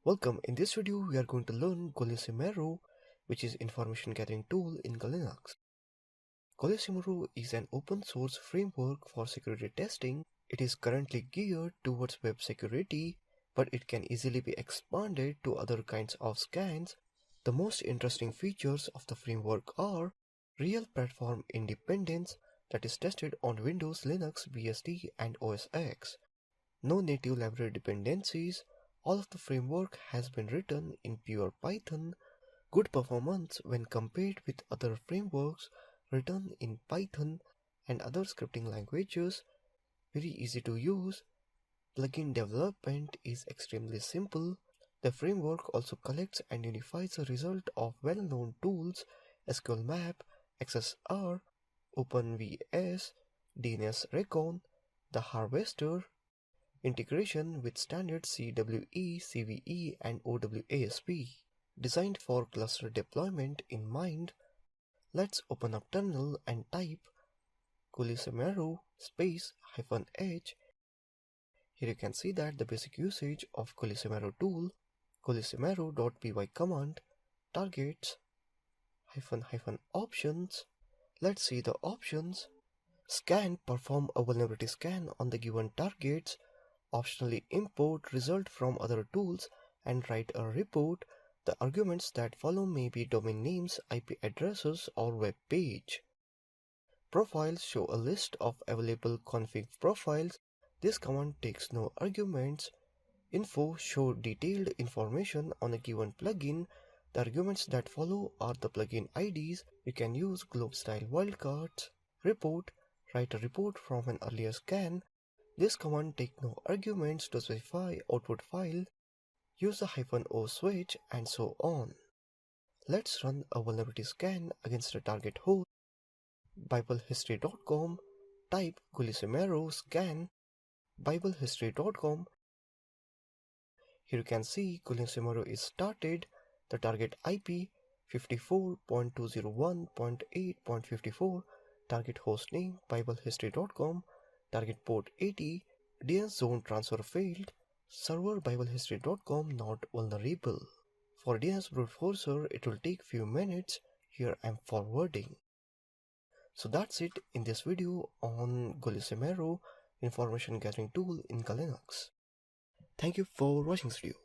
Welcome. In this video, we are going to learn Golismero, which is information gathering tool in Linux. Golismero is an open source framework for security testing. It is currently geared towards web security, but it can easily be expanded to other kinds of scans. The most interesting features of the framework are real platform independence that is tested on Windows, Linux, BSD, and OS X. No native library dependencies. All of the framework has been written in pure Python. Good performance when compared with other frameworks written in Python and other scripting languages. Very easy to use. Plugin development is extremely simple. The framework also collects and unifies the result of well-known tools SQL Map, XSR, OpenVS, DNS Recon, the Harvester, integration with standard CWE, CVE, and OWASP. Designed for cluster deployment in mind, let's open up terminal and type Golismero -h. Here you can see that the basic usage of Golismero tool, golismero.py command, targets, -options. Let's see the options. Scan, perform a vulnerability scan on the given targets. Optionally import result from other tools and write a report. The arguments that follow may be domain names, IP addresses, or web page. Profiles show a list of available config profiles. This command takes no arguments. Info show detailed information on a given plugin. The arguments that follow are the plugin IDs. You can use globe-style wildcards. Report, write a report from an earlier scan. This command takes no arguments to specify output file, use the -o switch, and so on. Let's run a vulnerability scan against the target host. biblehistory.com, type Golismero scan, biblehistory.com. Here you can see Golismero is started. The target IP 54.201.8.54, target hostname biblehistory.com, target port 80, DNS zone transfer failed, server biblehistory.com not vulnerable. For DNS brute forcer, it will take few minutes. Here I am forwarding. So that's it in this video on Golismero information gathering tool in Linux. Thank you for watching this video.